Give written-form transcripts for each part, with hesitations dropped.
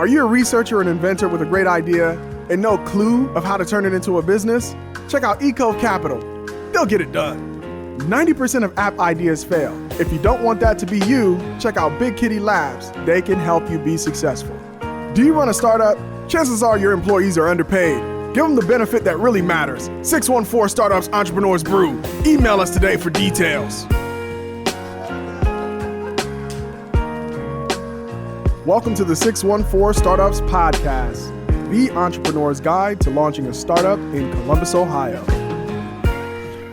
Are you a researcher or an inventor with a great idea and no clue of how to turn it into a business? Check out Eco Capital. They'll get it done. 90% of app ideas fail. If you don't want that to be you, check out Big Kitty Labs. They can help you be successful. Do you run a startup? Chances are your employees are underpaid. Give them the benefit that really matters. 614 Startups Entrepreneurs Brew. Email us today for details. Welcome to the 614 Startups Podcast, the entrepreneur's guide to launching a startup in Columbus, Ohio.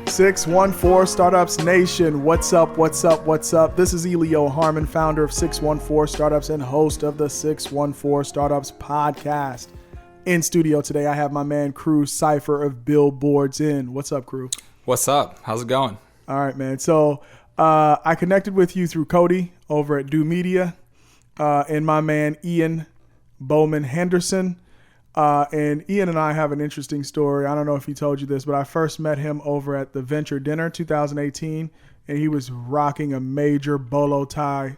614 Startups Nation, what's up, what's up, what's up? This is Elio Harmon, founder of 614 Startups and host of the 614 Startups Podcast. In studio today, I have my man, Crew Cypher of BillboardsIn. What's up, Crew? What's up? How's it going? All right, man. So I connected with you through Cody over at Do Media. And my man, Ian Bowman Henderson. And Ian and I have an interesting story. I don't know if he told you this, but I first met him over at the Venture Dinner 2018, and he was rocking a major bolo tie,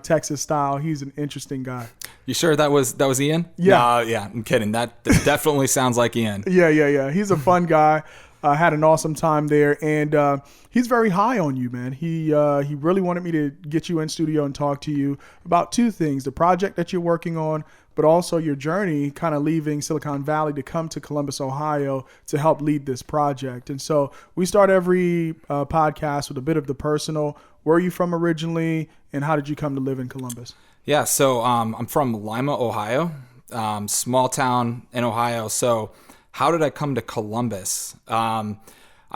Texas style. He's an interesting guy. You sure that was Ian? Yeah. No, yeah, I'm kidding. That definitely sounds like Ian. Yeah. He's a fun guy. Had an awesome time there, and he's very high on you, man. He really wanted me to get you in studio and talk to you about two things: the project that you're working on, but also your journey kind of leaving Silicon Valley to come to Columbus, Ohio to help lead this project. And so we start every podcast with a bit of the personal. Where are you from originally, and how did you come to live in Columbus? Yeah, so I'm from Lima, Ohio, small town in Ohio. So how did I come to Columbus? I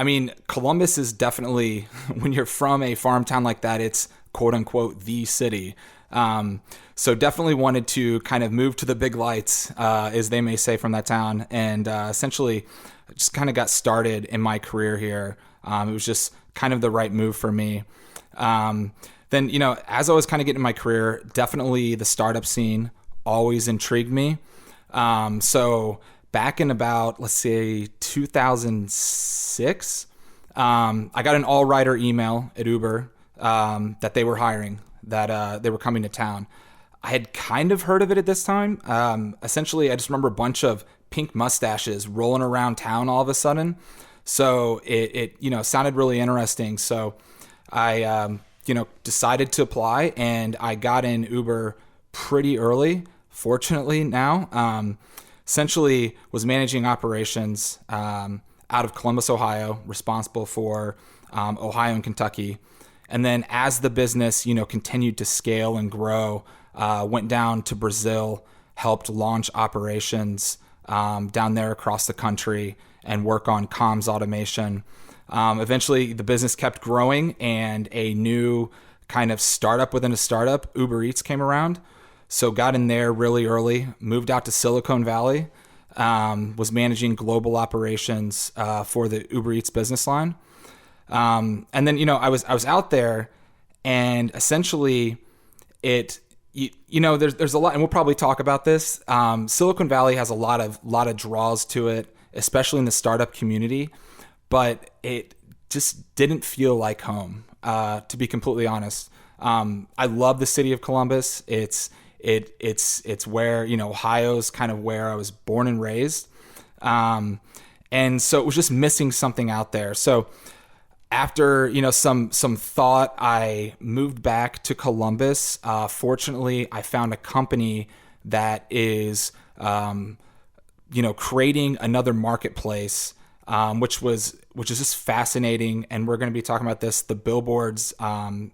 mean, Columbus is definitely, when you're from a farm town like that, it's quote unquote the city. So definitely wanted to kind of move to the big lights, as they may say, from that town. And essentially just kind of got started in my career here. It was just kind of the right move for me. Then, as I was kind of getting in my career, definitely the startup scene always intrigued me. So back in about, let's say, 2006, I got an all-rider email at Uber that they were hiring, that they were coming to town. I had kind of heard of it at this time. Essentially, I just remember a bunch of pink mustaches rolling around town all of a sudden. So it sounded really interesting. So I, decided to apply, and I got in Uber pretty early, fortunately now. Essentially was managing operations out of Columbus, Ohio, responsible for Ohio and Kentucky. And then as the business, continued to scale and grow, went down to Brazil, helped launch operations down there across the country and work on comms automation. Eventually, the business kept growing, and a new kind of startup within a startup, Uber Eats, came around. So got in there really early, moved out to Silicon Valley, was managing global operations for the Uber Eats business line. And then, I was out there, and essentially there's a lot, and we'll probably talk about this. Silicon Valley has a lot of draws to it, especially in the startup community, but it just didn't feel like home, to be completely honest. I love the city of Columbus. It's where, Ohio's kind of where I was born and raised. And so it was just missing something out there. So after, some thought, I moved back to Columbus. Fortunately, I found a company that is, creating another marketplace, which is just fascinating. And we're going to be talking about this, the billboards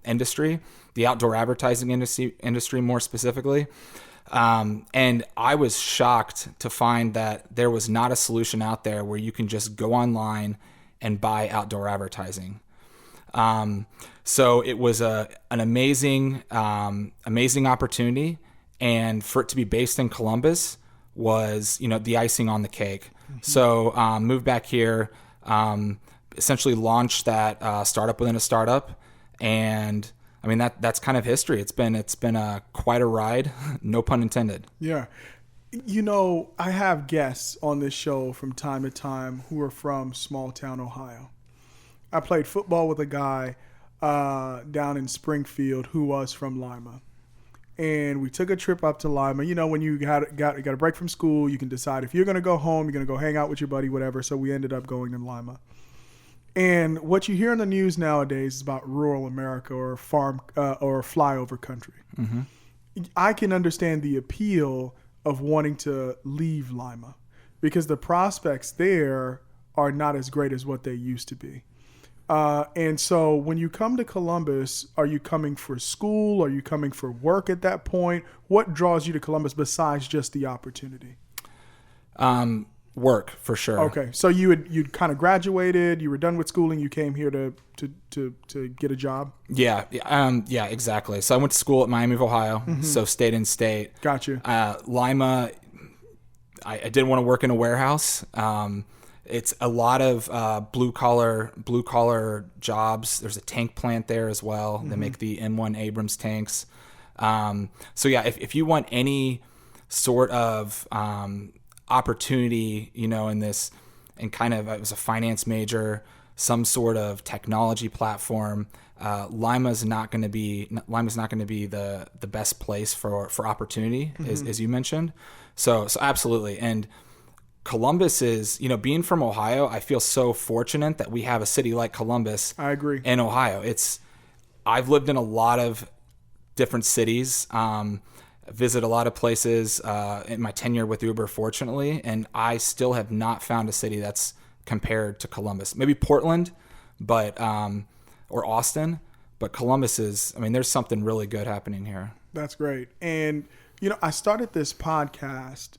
industry, the outdoor advertising industry more specifically. And I was shocked to find that there was not a solution out there where you can just go online and buy outdoor advertising. So it was an amazing opportunity. And for it to be based in Columbus was, the icing on the cake. Mm-hmm. So moved back here, essentially launched that startup within a startup. And I mean, that's kind of history. It's been quite a ride, no pun intended. Yeah. I have guests on this show from time to time who are from small town Ohio. I played football with a guy down in Springfield who was from Lima. and we took a trip up to Lima. You know, when you got a break from school, you can decide if you're going to go home, you're going to go hang out with your buddy, whatever. So we ended up going to Lima. And what you hear in the news nowadays is about rural America or farm or flyover country. Mm-hmm. I can understand the appeal of wanting to leave Lima because the prospects there are not as great as what they used to be. And so when you come to Columbus, are you coming for school? Are you coming for work at that point? What draws you to Columbus besides just the opportunity? Work, for sure. Okay. So you'd kind of graduated, you were done with schooling, you came here to get a job? Yeah. Yeah, exactly. So I went to school at Miami of Ohio, so stayed in state. Gotcha. Lima, I didn't want to work in a warehouse. It's a lot of blue collar jobs. There's a tank plant there as well. They make the M1 Abrams tanks. So yeah, if you want any sort of opportunity, you know, in this, and kind of, I was a finance major, some sort of technology platform. Lima's not going to be the best place for opportunity, as you mentioned. So absolutely. And Columbus is, you know, being from Ohio, I feel so fortunate that we have a city like Columbus. I agree. In Ohio. I've lived in a lot of different cities, visit a lot of places in my tenure with Uber, fortunately, and I still have not found a city that's compared to Columbus. Maybe Portland, but or Austin, but Columbus is, I mean, there's something really good happening here. That's great. And, you know, I started this podcast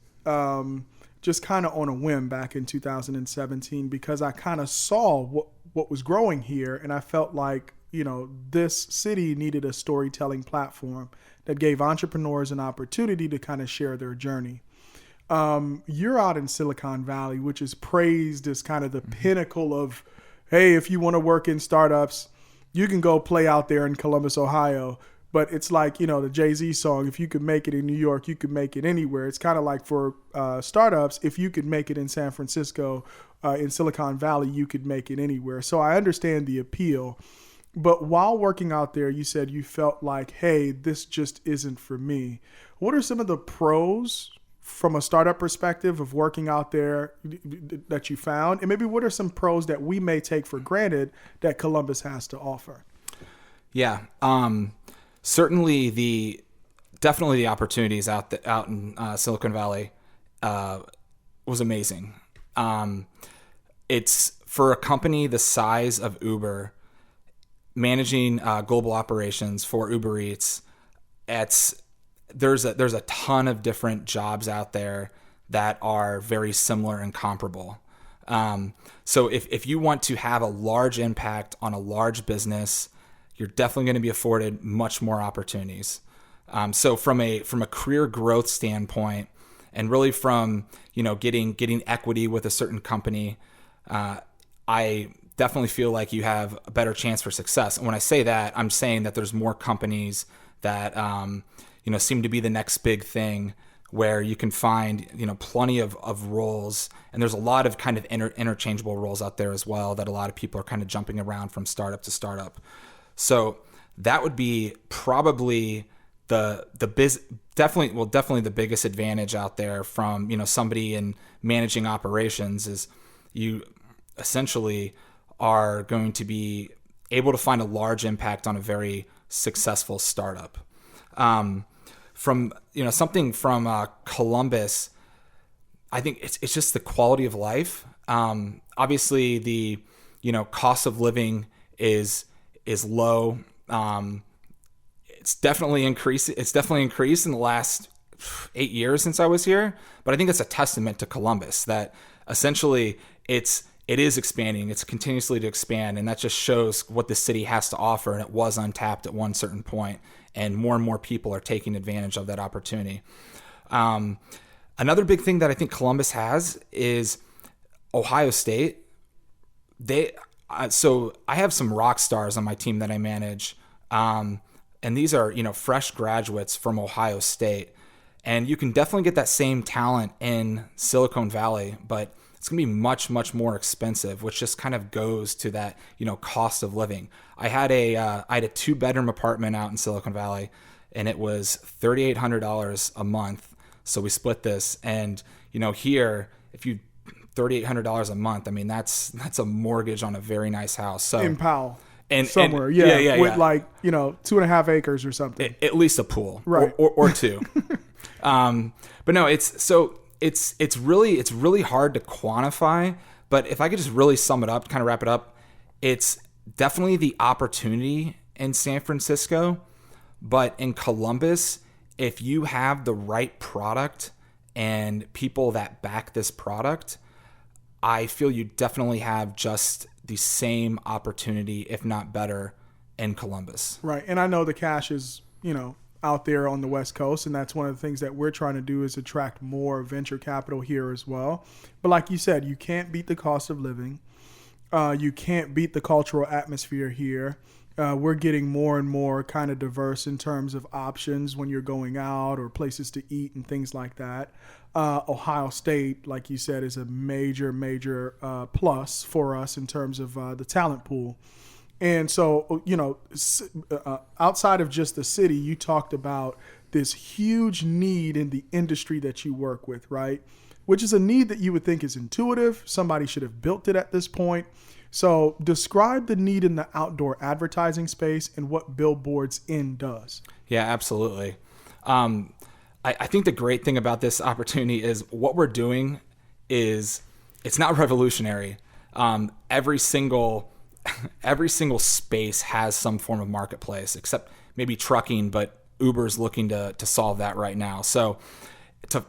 just kind of on a whim back in 2017 because I kind of saw what was growing here, and I felt like, you know, this city needed a storytelling platform that gave entrepreneurs an opportunity to kind of share their journey. You're out in Silicon Valley, which is praised as kind of the pinnacle of, hey, if you want to work in startups, you can go play out there in Columbus, Ohio. But it's like, you know, the Jay-Z song, if you could make it in New York, you could make it anywhere. It's kind of like for startups, if you could make it in San Francisco, in Silicon Valley, you could make it anywhere. So I understand the appeal. But while working out there, you said you felt like, hey, this just isn't for me. What are some of the pros from a startup perspective of working out there that you found? And maybe what are some pros that we may take for granted that Columbus has to offer? Yeah. Certainly definitely the opportunities out in Silicon Valley was amazing. It's for a company the size of Uber, managing global operations for Uber Eats. There's a ton of different jobs out there that are very similar and comparable. So if you want to have a large impact on a large business, you're definitely going to be afforded much more opportunities. So from a career growth standpoint, and really from, you know, getting equity with a certain company, I definitely feel like you have a better chance for success. And when I say that, I'm saying that there's more companies that you know, seem to be the next big thing, where you can find, you know, plenty of roles, and there's a lot of kind of interchangeable roles out there as well that a lot of people are kind of jumping around from startup to startup. So that would be probably definitely the biggest advantage out there from, you know, somebody in managing operations, is you essentially are going to be able to find a large impact on a very successful startup. From, you know, something from Columbus, I think it's just the quality of life. Obviously the, you know, cost of living is low. It's definitely increased in the last 8 years since I was here, but I think it's a testament to Columbus that essentially it is expanding. It's continuously to expand, and that just shows what the city has to offer, and it was untapped at one certain point, and more people are taking advantage of that opportunity. Another big thing that I think Columbus has is Ohio State. So I have some rock stars on my team that I manage, and these are, you know, fresh graduates from Ohio State, and you can definitely get that same talent in Silicon Valley, but it's going to be much, much more expensive, which just kind of goes to that, you know, cost of living. I had a 2-bedroom apartment out in Silicon Valley. and it was $3,800 a month. So we split this, and here, if you $3,800 a month, I mean that's a mortgage on a very nice house. So in Powell. And somewhere, with 2.5 acres or something. At least a pool, right, or two. But no, it's really hard to quantify. But if I could just really sum it up, kind of wrap it up, it's definitely the opportunity in San Francisco, but in Columbus, if you have the right product and people that back this product, I feel you definitely have just the same opportunity, if not better, in Columbus. Right. And I know the cash is, out there on the West Coast, and that's one of the things that we're trying to do is attract more venture capital here as well. But like you said, you can't beat the cost of living. You can't beat the cultural atmosphere here. We're getting more and more kind of diverse in terms of options when you're going out or places to eat and things like that. Ohio State, like you said, is a major plus for us in terms of the talent pool. And so, outside of just the city, you talked about this huge need in the industry that you work with, right? Which is a need that you would think is intuitive. Somebody should have built it at this point. So describe the need in the outdoor advertising space and what BillboardsIn does. Yeah, absolutely. I think the great thing about this opportunity is what we're doing is it's not revolutionary. Every single space has some form of marketplace, except maybe trucking, but Uber's looking to solve that right now. So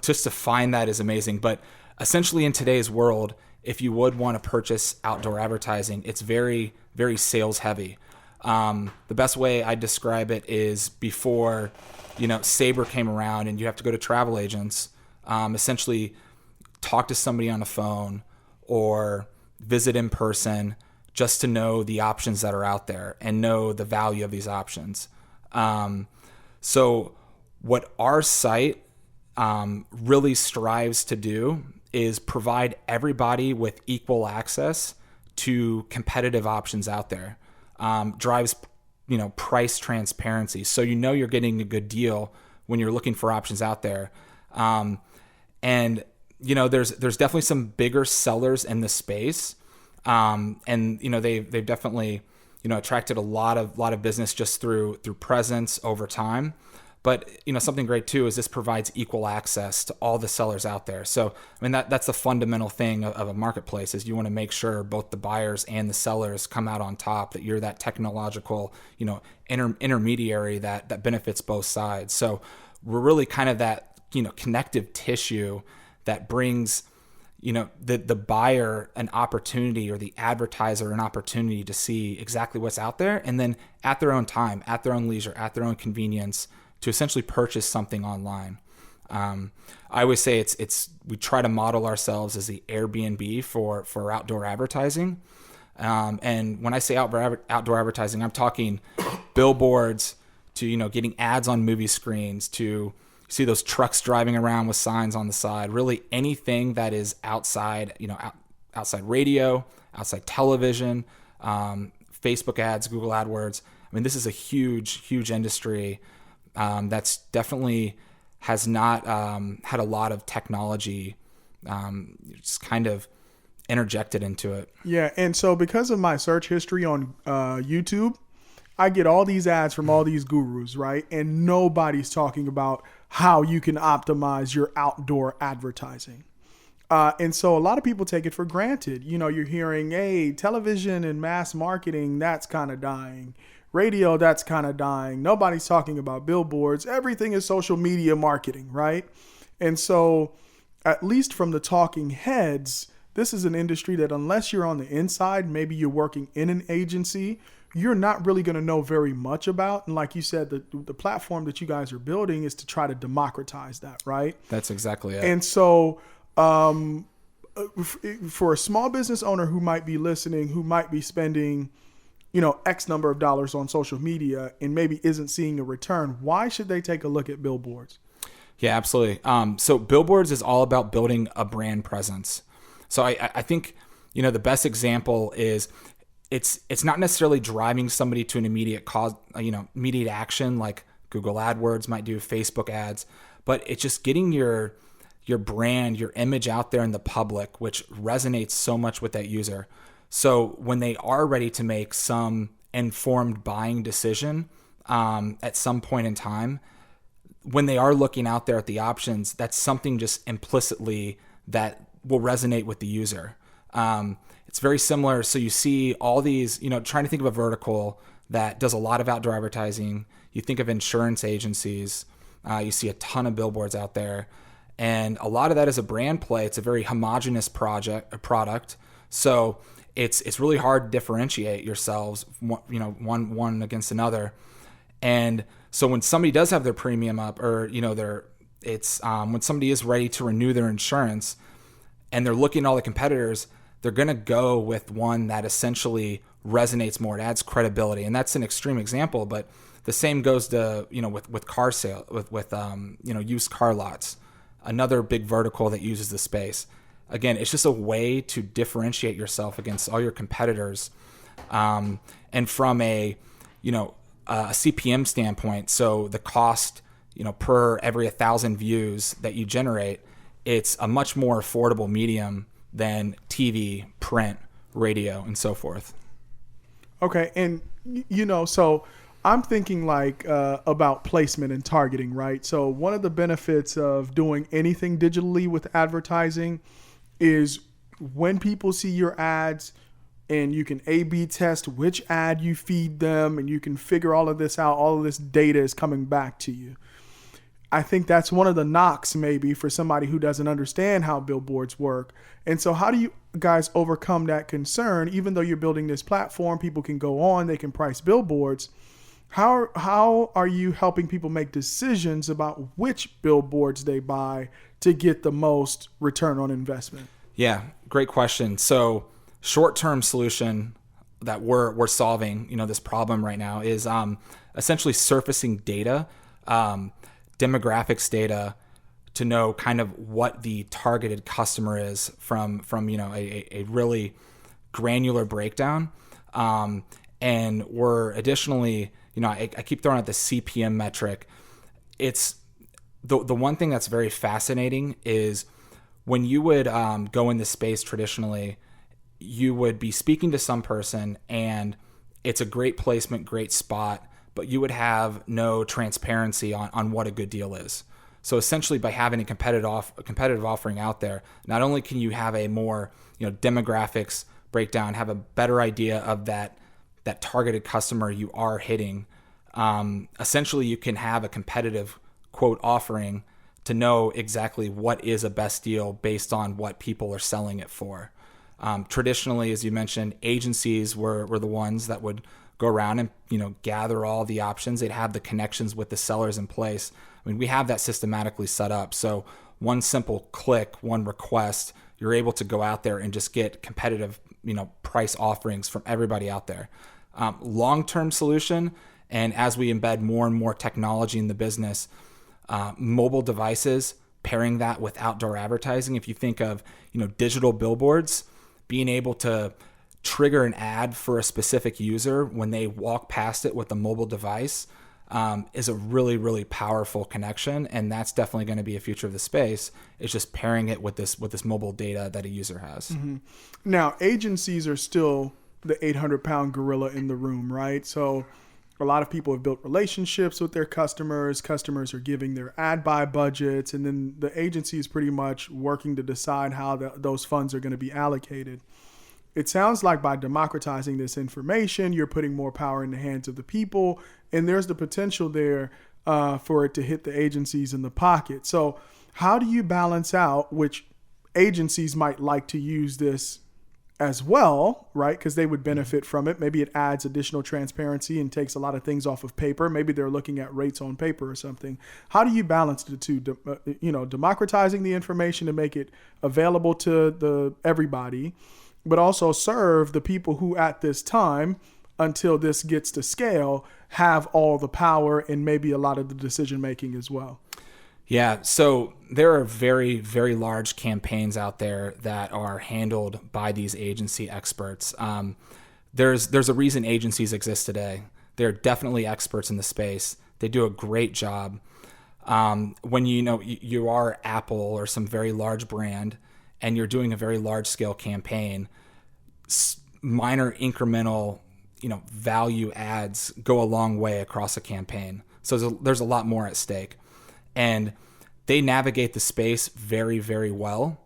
just to find that is amazing. But essentially in today's world, if you would want to purchase outdoor advertising, it's very, very sales heavy. The best way I describe it is before, Sabre came around and you have to go to travel agents, essentially talk to somebody on the phone or visit in person just to know the options that are out there and know the value of these options. So what our site really strives to do is provide everybody with equal access to competitive options out there. Drives, price transparency. So you're getting a good deal when you're looking for options out there. And there's definitely some bigger sellers in the space. They've definitely, attracted a lot of business just through presence over time. But, something great too is this provides equal access to all the sellers out there. So, that's the fundamental thing of a marketplace is you want to make sure both the buyers and the sellers come out on top, that you're that technological, intermediary that benefits both sides. So we're really kind of that, connective tissue that brings, the buyer an opportunity or the advertiser an opportunity to see exactly what's out there. And then at their own time, at their own leisure, at their own convenience, to essentially purchase something online. I always say we try to model ourselves as the Airbnb for outdoor advertising. And when I say outdoor advertising, I'm talking billboards to, getting ads on movie screens, to see those trucks driving around with signs on the side, really anything that is outside, outside radio, outside television, Facebook ads, Google AdWords. This is a huge industry. That's definitely has not had a lot of technology just kind of interjected into it. Yeah, and so because of my search history on YouTube, I get all these ads from all these gurus, right? And nobody's talking about how you can optimize your outdoor advertising. And so a lot of people take it for granted. You're hearing, hey, television and mass marketing, that's kind of dying. Radio, that's kind of dying. Nobody's talking about billboards. Everything is social media marketing, right? And so at least from the talking heads, this is an industry that unless you're on the inside, maybe you're working in an agency, you're not really going to know very much about. And like you said, the platform that you guys are building is to try to democratize that, right? That's exactly it. And so for a small business owner who might be listening, who might be spending X number of dollars on social media and maybe isn't seeing a return, why should they take a look at billboards? Yeah, absolutely. So billboards is all about building a brand presence. So I think, the best example is it's not necessarily driving somebody to an immediate cause, immediate action like Google AdWords might do, Facebook ads, but it's just getting your brand, your image out there in the public, which resonates so much with that user. So when they are ready to make some informed buying decision at some point in time, when they are looking out there at the options, that's something just implicitly that will resonate with the user. It's very similar. So you see all these, trying to think of a vertical that does a lot of outdoor advertising. You think of insurance agencies. You see a ton of billboards out there. And a lot of that is a brand play. It's a very homogenous product. So it's really hard to differentiate yourselves, one against another. And so when somebody does have their premium up, or when somebody is ready to renew their insurance, and they're looking at all the competitors, they're going to go with one that essentially resonates more. It adds credibility, and that's an extreme example, but the same goes to with car sale, with used car lots, another big vertical that uses the space. Again, it's just a way to differentiate yourself against all your competitors, and from a CPM standpoint, so the cost per every 1,000 views that you generate, it's a much more affordable medium than TV, print, radio, and so forth. Okay, and so I'm thinking about placement and targeting, right? So one of the benefits of doing anything digitally with advertising is when people see your ads, and you can A/B test which ad you feed them, and you can figure all of this out. All of this data is coming back to you. I think that's one of the knocks maybe for somebody who doesn't understand how billboards work. And so how do you guys overcome that concern? Even though you're building this platform, people can go on, they can price billboards. How are you helping people make decisions about which billboards they buy to get the most return on investment? Yeah, great question. So short-term solution that we're solving, this problem right now is essentially surfacing data, demographics data, to know kind of what the targeted customer is from a really granular breakdown. And we're additionally, I keep throwing out the CPM metric. It's the one thing that's very fascinating is when you would go in this space traditionally, you would be speaking to some person and it's a great placement, great spot, but you would have no transparency on what a good deal is. So essentially by having a competitive offering out there, not only can you have a more demographics breakdown, have a better idea of that targeted customer you are hitting, essentially you can have a competitive quote offering to know exactly what is a best deal based on what people are selling it for. Traditionally, as you mentioned, agencies were the ones that would go around and gather all the options. They'd have the connections with the sellers in place. I mean, we have that systematically set up. So one simple click, one request, you're able to go out there and just get competitive price offerings from everybody out there. Long-term solution, and as we embed more and more technology in the business, mobile devices, pairing that with outdoor advertising. If you think of digital billboards, being able to trigger an ad for a specific user when they walk past it with a mobile device is a really, really powerful connection, and that's definitely going to be a future of the space. It's just pairing it with this mobile data that a user has. Mm-hmm. Now, agencies are still the 800-pound gorilla in the room, right? So a lot of people have built relationships with their customers. Customers are giving their ad buy budgets, and then the agency is pretty much working to decide how those funds are going to be allocated. It sounds like by democratizing this information, you're putting more power in the hands of the people, and there's the potential there for it to hit the agencies in the pocket. So how do you balance out which agencies might like to use this as well, right? Because they would benefit from it. Maybe it adds additional transparency and takes a lot of things off of paper. Maybe they're looking at rates on paper or something. How do you balance the two? Democratizing the information to make it available to everybody, but also serve the people who at this time, until this gets to scale, have all the power and maybe a lot of the decision making as well. Yeah, so there are very, very large campaigns out there that are handled by these agency experts. There's a reason agencies exist today. They're definitely experts in the space. They do a great job. When you are Apple or some very large brand and you're doing a very large scale campaign, minor incremental value adds go a long way across a campaign. So there's a lot more at stake, and they navigate the space very, very well.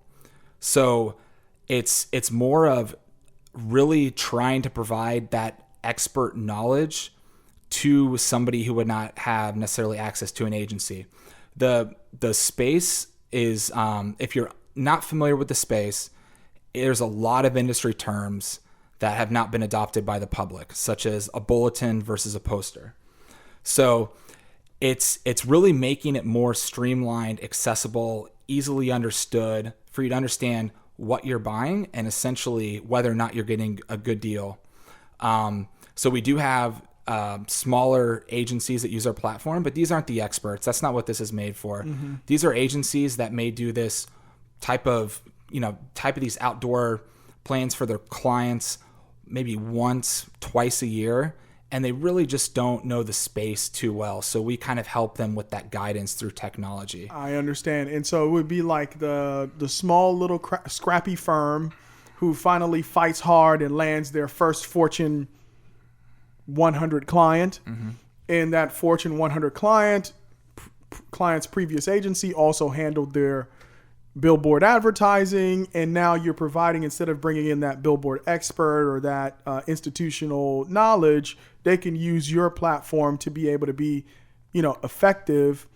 So it's more of really trying to provide that expert knowledge to somebody who would not have necessarily access to an agency. The space is, if you're not familiar with the space, there's a lot of industry terms that have not been adopted by the public, such as a bulletin versus a poster. So it's really making it more streamlined, accessible, easily understood for you to understand what you're buying and essentially whether or not you're getting a good deal. So we do have smaller agencies that use our platform, but these aren't the experts. That's not what this is made for. Mm-hmm. These are agencies that may do this type of these outdoor plans for their clients maybe once, twice a year, and they really just don't know the space too well. So we kind of help them with that guidance through technology. I understand. And so it would be like the small little scrappy firm who finally fights hard and lands their first Fortune 100 client. Mm-hmm. And that Fortune 100 client's previous agency also handled their billboard advertising, and now you're providing, instead of bringing in that billboard expert or that institutional knowledge, they can use your platform to be able to be, effective,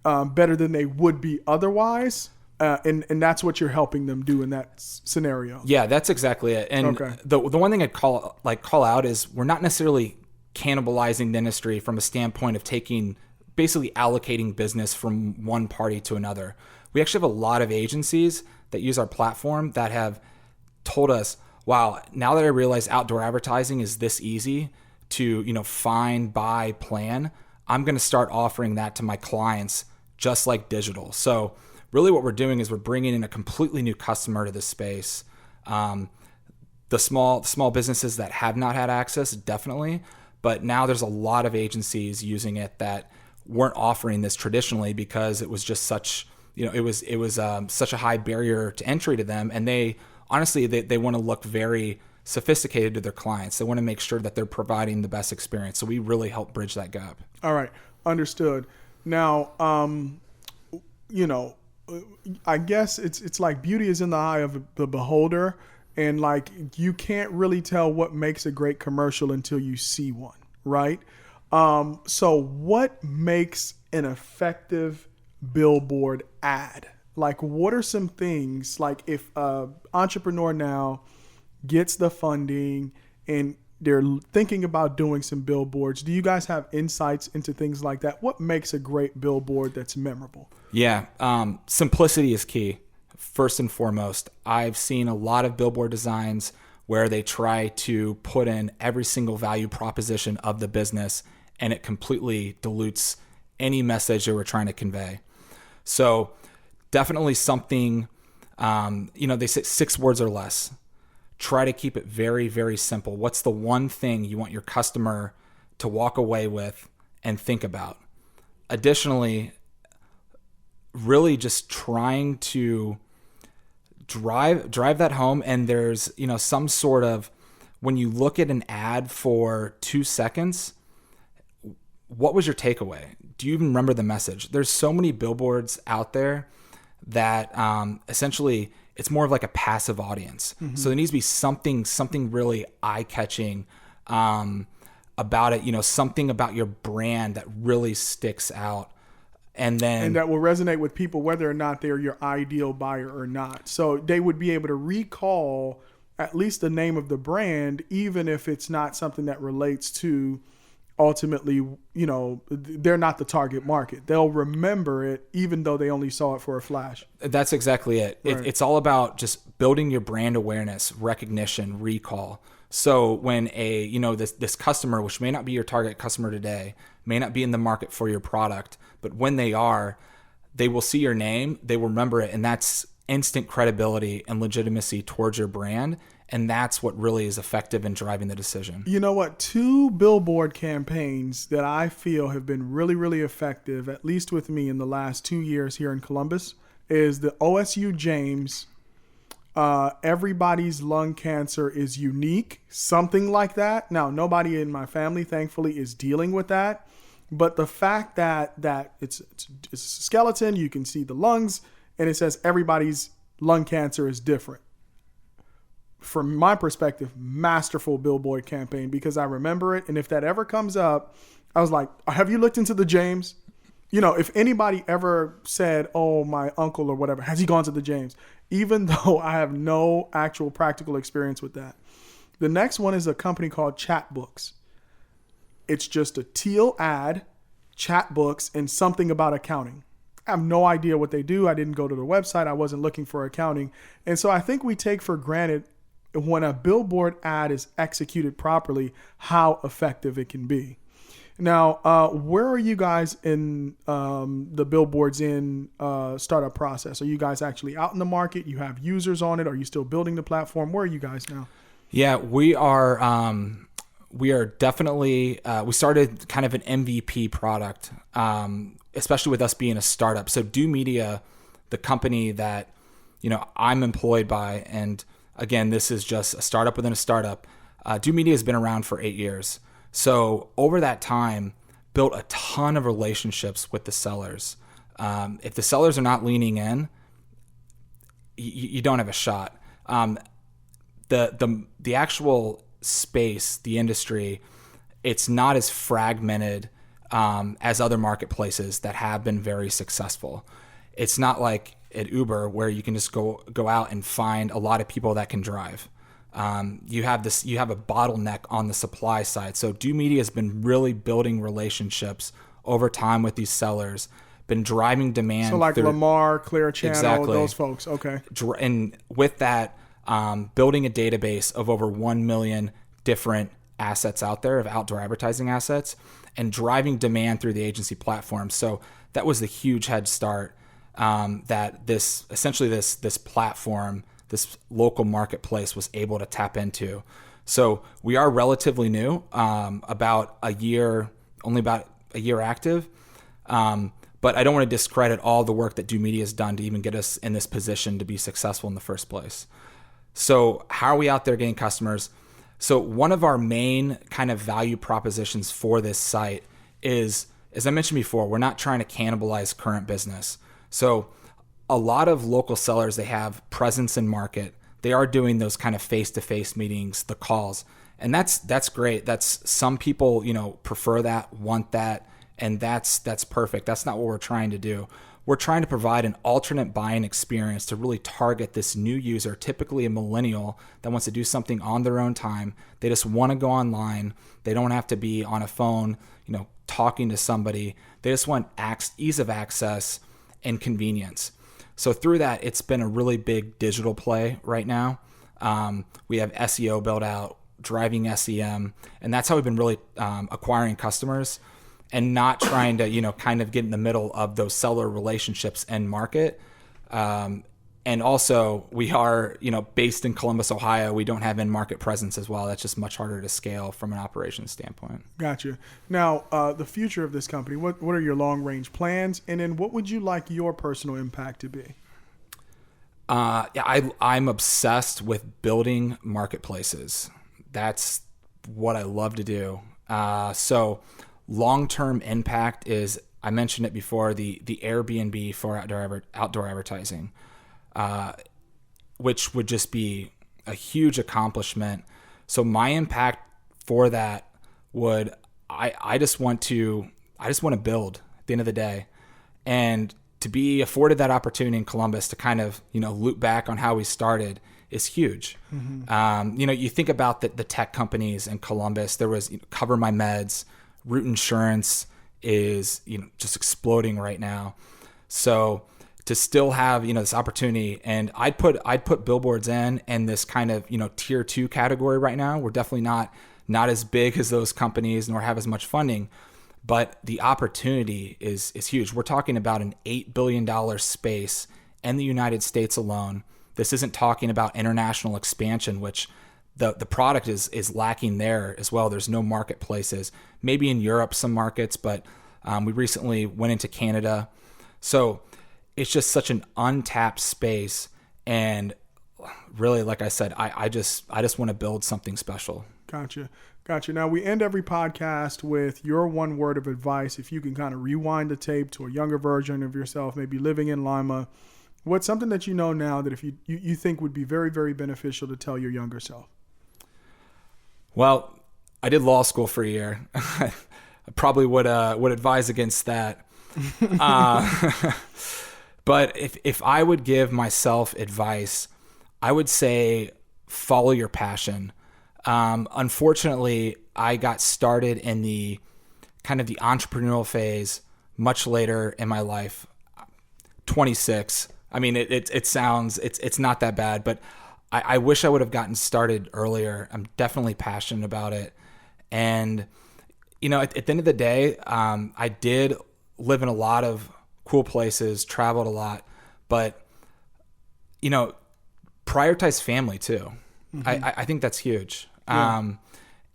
better than they would be otherwise. And that's what you're helping them do in that scenario. Yeah, that's exactly it. And okay. the one thing I'd call out is we're not necessarily cannibalizing the industry from a standpoint of basically allocating business from one party to another. We actually have a lot of agencies that use our platform that have told us, wow, now that I realize outdoor advertising is this easy to, find, buy, plan, I'm going to start offering that to my clients just like digital. So really what we're doing is we're bringing in a completely new customer to this space. The small businesses that have not had access, definitely, but now there's a lot of agencies using it that weren't offering this traditionally because it was just such such a high barrier to entry to them. And they honestly want to look very sophisticated to their clients. They want to make sure that they're providing the best experience. So we really help bridge that gap. All right. Understood. Now, I guess it's like beauty is in the eye of the beholder, and like you can't really tell what makes a great commercial until you see one, right? So what makes an effective billboard ad? Like, what are some things, like if an entrepreneur now gets the funding and they're thinking about doing some billboards, do you guys have insights into things like that? What makes a great billboard that's memorable? Yeah, simplicity is key. First and foremost, I've seen a lot of billboard designs where they try to put in every single value proposition of the business, and it completely dilutes any message they were trying to convey. So definitely something, they say 6 words or less. Try to keep it very, very simple. What's the one thing you want your customer to walk away with and think about? Additionally, really just trying to drive that home. And there's, some sort of, when you look at an ad for 2 seconds, what was your takeaway? Do you even remember the message? There's so many billboards out there that essentially it's more of like a passive audience. Mm-hmm. So there needs to be something really eye-catching about it, something about your brand that really sticks out. And that will resonate with people whether or not they're your ideal buyer or not. So they would be able to recall at least the name of the brand, even if it's not something that relates to ultimately, they're not the target market. They'll remember it even though they only saw it for a flash. That's exactly it. Right. It's all about just building your brand awareness, recognition, recall. So when this customer, which may not be your target customer today, may not be in the market for your product, but when they are, they will see your name, they will remember it, and that's instant credibility and legitimacy towards your brand. And that's what really is effective in driving the decision. You know what? 2 billboard campaigns that I feel have been really, really effective, at least with me in the last 2 years here in Columbus, is the OSU James, Everybody's Lung Cancer is Unique, something like that. Now, nobody in my family, thankfully, is dealing with that. But the fact that it's a skeleton, you can see the lungs, and it says everybody's lung cancer is different. From my perspective, masterful billboard campaign, because I remember it. And if that ever comes up, I was like, have you looked into the James? You know, if anybody ever said, oh, my uncle or whatever, has he gone to the James? Even though I have no actual practical experience with that. The next one is a company called Chatbooks. It's just a teal ad, chat books, and something about accounting. I have no idea what they do. I didn't go to the website. I wasn't looking for accounting. And so I think we take for granted when a billboard ad is executed properly, how effective it can be. Now, where are you guys in the BillboardsIn startup process? Are you guys actually out in the market? You have users on it? Are you still building the platform? Where are you guys now? Yeah, we are definitely, we started kind of an MVP product, especially with us being a startup. So Do Media, the company that, I'm employed by, and again, this is just a startup within a startup. Do Media has been around for 8 years. So over that time, built a ton of relationships with the sellers. If the sellers are not leaning in, you don't have a shot. The actual space, the industry, it's not as fragmented as other marketplaces that have been very successful. It's not like at Uber where you can just go out and find a lot of people that can drive. You have a bottleneck on the supply side. So Do Media has been really building relationships over time with these sellers, been driving demand. So like Lamar, Clear Channel, exactly. Those folks. Okay. And with that, building a database of over 1 million different assets out there of outdoor advertising assets and driving demand through the agency platform. So that was the huge head start that this platform, this local marketplace was able to tap into. So we are relatively new, only about a year active. But I don't want to discredit all the work that Do Media has done to even get us in this position to be successful in the first place. So how are we out there getting customers? So one of our main kind of value propositions for this site is, as I mentioned before, we're not trying to cannibalize current business. So a lot of local sellers, they have presence in market. They are doing those kind of face-to-face meetings, the calls. And that's great. That's some people, prefer that, want that, and that's perfect. That's not what we're trying to do. We're trying to provide an alternate buying experience to really target this new user, typically a millennial that wants to do something on their own time. They just want to go online. They don't have to be on a phone, talking to somebody. They just want ease of access and convenience. So through that, it's been a really big digital play right now. We have SEO built out, driving SEM, and that's how we've been really acquiring customers and not trying to, kind of get in the middle of those seller relationships and market. And also we are, based in Columbus, Ohio. We don't have in-market presence as well. That's just much harder to scale from an operations standpoint. Gotcha. Now, the future of this company, what are your long-range plans? And then what would you like your personal impact to be? I'm obsessed with building marketplaces. That's what I love to do. So long-term impact is, I mentioned it before, the Airbnb for outdoor advertising, which would just be a huge accomplishment. So my impact for that would, I just want to build at the end of the day, and to be afforded that opportunity in Columbus to kind of, loop back on how we started is huge. Mm-hmm. You think about the tech companies in Columbus. There was Cover My Meds, Root Insurance is, just exploding right now. So to still have, this opportunity, and I'd put BillboardsIn in this kind of, tier 2 category right now. We're definitely not as big as those companies, nor have as much funding, but the opportunity is huge. We're talking about an $8 billion space in the United States alone This isn't talking about international expansion, which the product is lacking there as well. There's no marketplaces. Maybe in Europe, some markets, but we recently went into Canada. So it's just such an untapped space. And really, like I said, I just want to build something special. Gotcha. Now, we end every podcast with your one word of advice. If you can kind of rewind the tape to a younger version of yourself, maybe living in Lima, what's something that you know now that if you think would be very, very beneficial to tell your younger self? Well, I did law school for a year. I probably would advise against that. But if I would give myself advice, I would say follow your passion. Unfortunately, I got started in the kind of the entrepreneurial phase much later in my life, 26. I mean, it sounds, it's not that bad, but I wish I would have gotten started earlier. I'm definitely passionate about it. And, at the end of the day, I did live in a lot of cool places, traveled a lot, but, prioritize family too. Mm-hmm. I think that's huge. Yeah.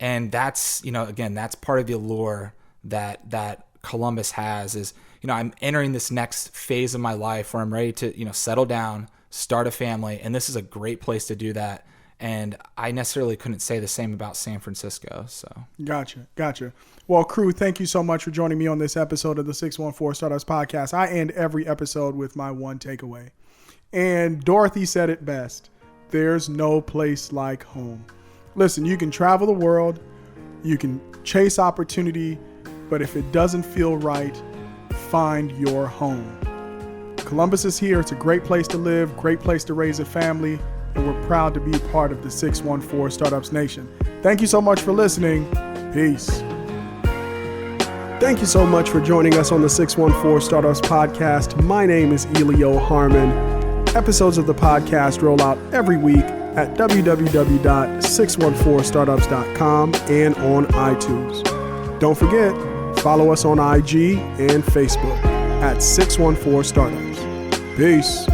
And that's, again, that's part of the allure that Columbus has is, I'm entering this next phase of my life where I'm ready to, settle down, start a family. And this is a great place to do that. And I necessarily couldn't say the same about San Francisco. So Gotcha. Well, Crew, thank you so much for joining me on this episode of the 614 Startups Podcast. I end every episode with my one takeaway. And Dorothy said it best. There's no place like home. Listen, you can travel the world, you can chase opportunity, but if it doesn't feel right, find your home. Columbus is here. It's a great place to live, great place to raise a family, and we're proud to be part of the 614 Startups Nation. Thank you so much for listening. Peace. Thank you so much for joining us on the 614 Startups Podcast. My name is Elio Harmon. Episodes of the podcast roll out every week at www.614startups.com and on iTunes. Don't forget, follow us on IG and Facebook at 614 Startups. Peace.